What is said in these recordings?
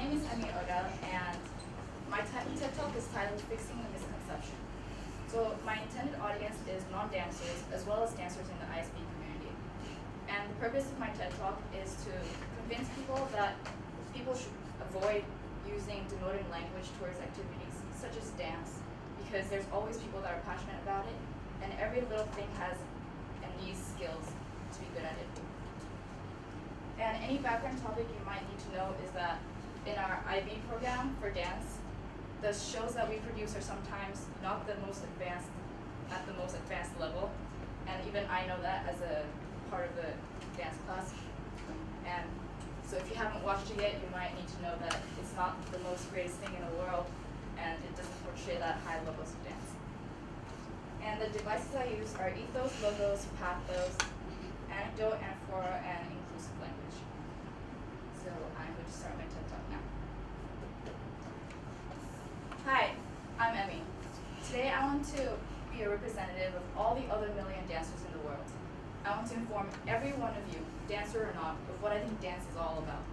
name is Emi Oda, and my TED Talk is titled Fixing the Misconception. So my intended audience is non-dancers as well as dancers in the ISB community. And the purpose of my TED Talk is to convince people that people should avoid using denoting language towards activities such as dance, because there's always people that are passionate about it, and every little thing has and needs skills to be good at it. And any background topic you might need to know is that in our IB program for dance, the shows that we produce are sometimes not the most advanced, at the most advanced level. And even I know that as a part of the dance class. And so if you haven't watched it yet, you might need to know that it's not the most greatest thing in the world, and it doesn't portray that high levels of dance. And the devices I use are Ethos, Logos, Pathos, Anecdote, Anaphora, and Inclusive Language. So I'm going to start my TED Talk now. Hi, I'm Emi. Today I want to be a representative of all the other million dancers in the world. I want to inform every one of you, dancer or not, of what I think dance is all about.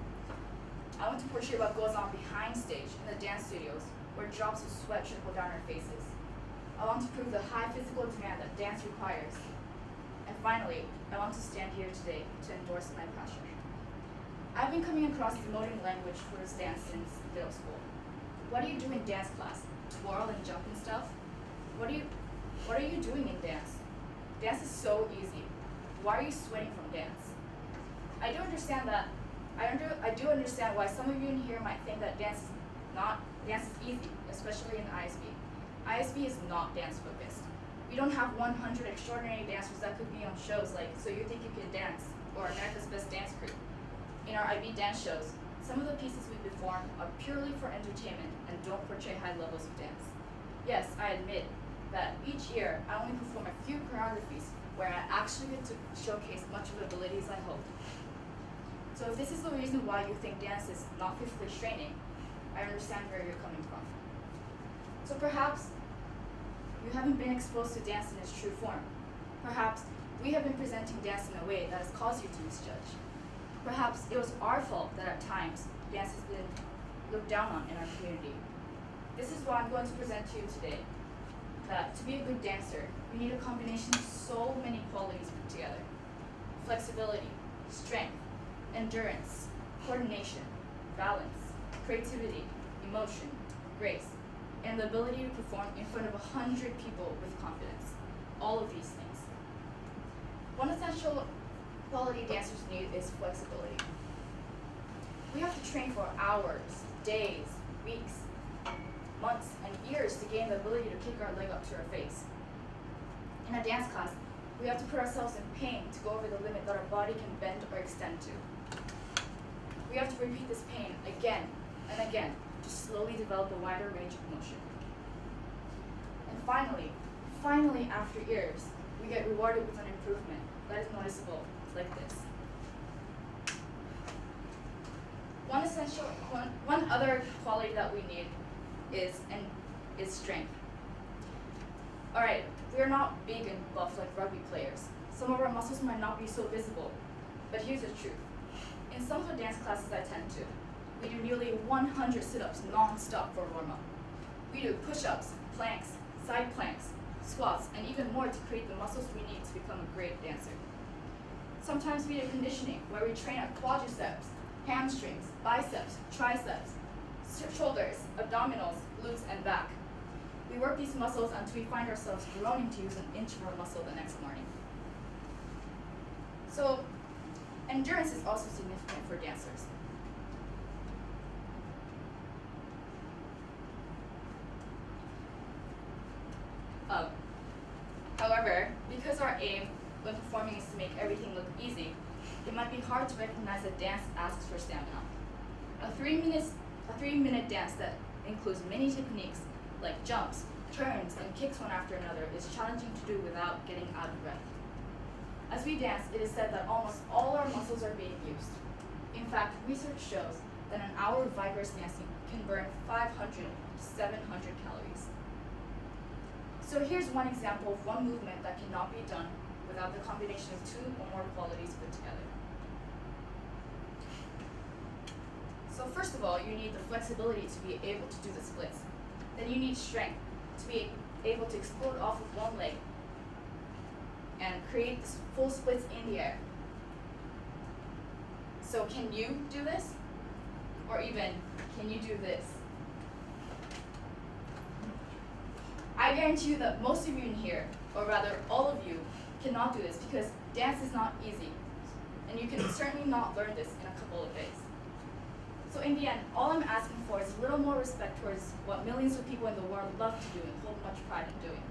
I want to portray what goes on behind stage in the dance studios, where drops of sweat trickle down our faces. I want to prove the high physical demand that dance requires. And finally, I want to stand here today to endorse my passion. I've been coming across demoting language towards dance since middle school. What do you do in dance class? Twirl and jump and stuff? What are you doing in dance? Dance is so easy. Why are you sweating from dance? I do understand why some of you in here might think that dance is easy, especially in ISB. ISB is not dance focused. We don't have 100 extraordinary dancers that could be on shows like So You Think You Can Dance or America's Best Dance Crew. In our IB dance shows, some of the pieces we perform are purely for entertainment and don't portray high levels of dance. Yes, I admit that each year I only perform a few choreographies where I actually get to showcase much of the abilities I hope. So if this is the reason why you think dance is not physically straining, I understand where you're coming from. So perhaps you haven't been exposed to dance in its true form. Perhaps we have been presenting dance in a way that has caused you to misjudge. Perhaps it was our fault that at times dance has been looked down on in our community. This is what I'm going to present to you today, that to be a good dancer, we need a combination of so many qualities put together. Flexibility, strength, endurance, coordination, balance, creativity, emotion, grace, and the ability to perform in front of 100 people with confidence. All of these things. One essential quality dancers need is flexibility. We have to train for hours, days, weeks, months, and years to gain the ability to kick our leg up to our face. In a dance class, we have to put ourselves in pain to go over the limit that our body can bend or extend to. We have to repeat this pain again and again to slowly develop a wider range of motion. And finally after years, we get rewarded with an improvement that is noticeable, like this. One other quality that we need is strength. Alright, we are not big and buff like rugby players. Some of our muscles might not be so visible, but here's the truth. In some of the dance classes I tend to, we do nearly 100 sit-ups non-stop for warm-up. We do push-ups, planks, side planks, squats, and even more to create the muscles we need to become a great dancer. Sometimes we do conditioning, where we train our quadriceps, hamstrings, biceps, triceps, shoulders, abdominals, glutes, and back. We work these muscles until we find ourselves groaning to use an inch of our muscle the next morning. So, endurance is also significant for dancers. However, because our aim when performing is to make everything look easy, it might be hard to recognize that dance asks for stamina. A 3-minute dance that includes many techniques like jumps, turns, and kicks one after another is challenging to do without getting out of breath. As we dance, it is said that almost all our muscles are being used. In fact, research shows that an hour of vigorous dancing can burn 500 to 700 calories. So here's one example of one movement that cannot be done without the combination of 2 or more qualities put together. So first of all, you need the flexibility to be able to do the splits. Then you need strength to be able to explode off of one leg and create this full splits in the air. So can you do this? Or even, can you do this? I guarantee you that most of you in here, or rather all of you, cannot do this because dance is not easy. And you can certainly not learn this in a couple of days. So in the end, all I'm asking for is a little more respect towards what millions of people in the world love to do and hold much pride in doing.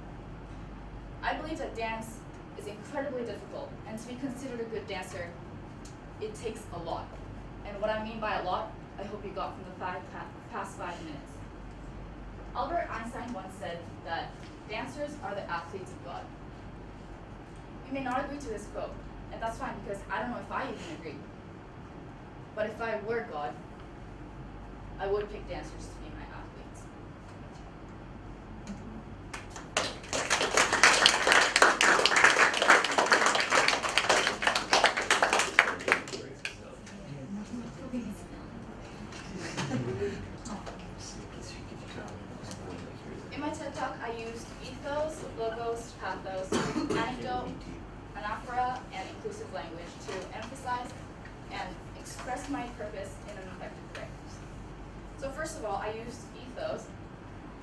I believe that dance is incredibly difficult, and to be considered a good dancer, it takes a lot. And what I mean by a lot, I hope you got from the past 5 minutes. Albert Einstein once said that dancers are the athletes of God. You may not agree to this quote, and that's fine because I don't know if I even agree. But if I were God, I would pick dancers to be my athletes. In my TED Talk, I used ethos, logos, pathos, anecdote, anaphora, and inclusive language to emphasize and express my purpose in an effective way. So first of all, I used ethos,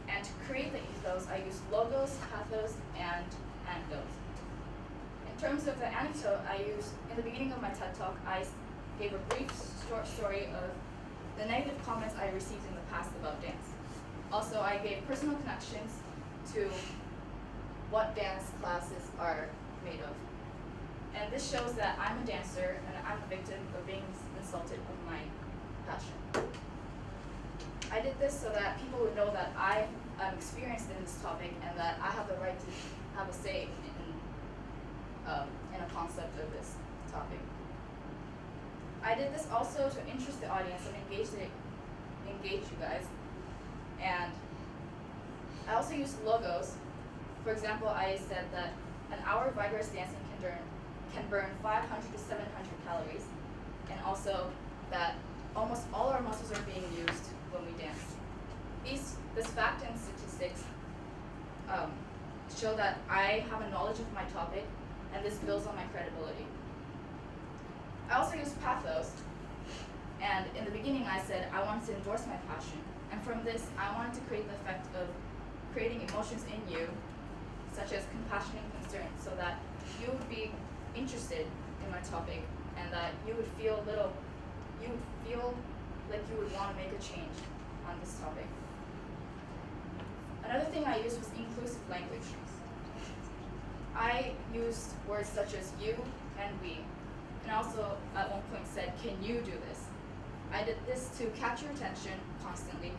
and to create the ethos, I used logos, pathos, and anecdotes. In terms of the anecdote, in the beginning of my TED Talk, I gave a brief short story of the negative comments I received in the past about dance. Also, I gave personal connections to what dance classes are made of. And this shows that I'm a dancer and I'm a victim of being insulted of my passion. I did this so that people would know that I am experienced in this topic and that I have the right to have a say in a concept of this topic. I did this also to interest the audience and engage you guys. And I also used logos. For example, I said that an hour of vigorous dancing can burn 500 to 700 calories, and also that almost all our muscles are being used when we dance. This fact and statistics show that I have a knowledge of my topic, and this builds on my credibility. I also used pathos, and in the beginning I said I wanted to endorse my passion, and from this I wanted to create the effect of creating emotions in you, such as compassion and concern, so that you would be interested in my topic, and that you would feel like you would want to make a change on this topic. Another thing I used was inclusive language. I used words such as you and we, and also at one point said, can you do this? I did this to catch your attention constantly,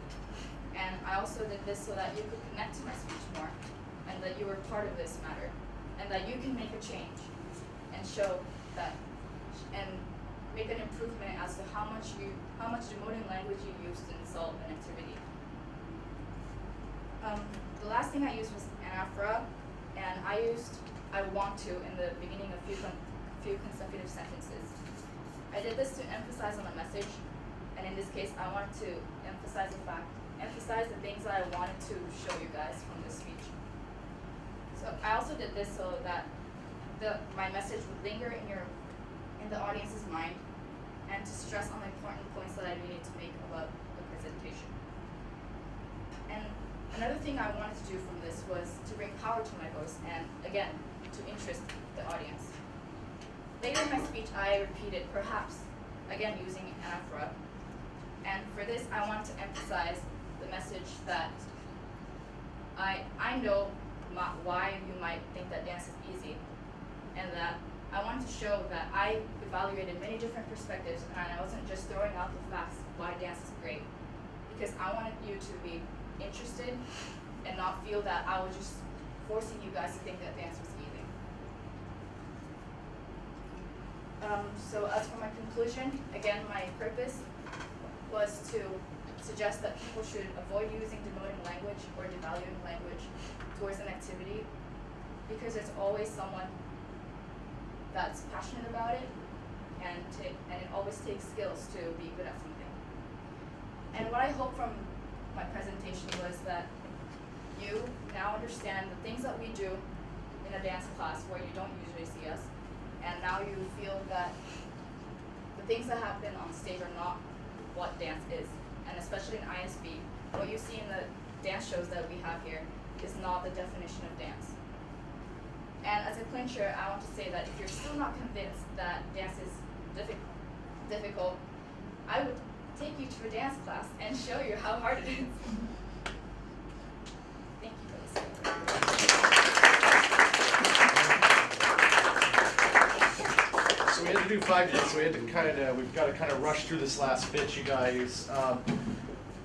and I also did this so that you could connect to my speech more, and that you were part of this matter, and that you can make a change and show that, and make an improvement as to how much demoting language you use to insult an activity. The last thing I used was anaphora, and I want to in the beginning of few consecutive sentences. I did this to emphasize on a message, and in this case, I wanted to emphasize the things that I wanted to show you guys from this speech. So I also did this so that my message would linger in the audience's mind, and to stress on the important points that I needed to make about the presentation. And another thing I wanted to do from this was to bring power to my voice, and again, to interest the audience. Later in my speech, I repeated perhaps, again using anaphora, and for this I want to emphasize the message that I know why you might think that dance is easy, and that I wanted to show that I evaluated many different perspectives, and I wasn't just throwing out the facts why dance is great, because I wanted you to be interested and not feel that I was just forcing you guys to think that dance was easy. So as for my conclusion, again, my purpose was to suggest that people should avoid using demoting language or devaluing language towards an activity, because there's always someone that's passionate about it, and it always takes skills to be good at something. And what I hope from my presentation was that you now understand the things that we do in a dance class where you don't usually see us, and now you feel that the things that happen on stage are not what dance is. And especially in ISB, what you see in the dance shows that we have here is not the definition of dance. And as a clincher, I want to say that if you're still not convinced that dance is difficult, I would take you to a dance class and show you how hard it is. Thank you for listening. So we had to do 5 minutes, so we've got to kind of rush through this last bit, you guys.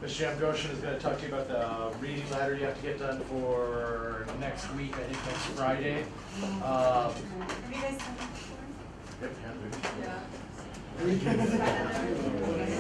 Ms. Jamgoshan is going to talk to you about the reading ladder you have to get done for next week, I think next Friday. Have you guys done that before? Yep, Yeah. can we?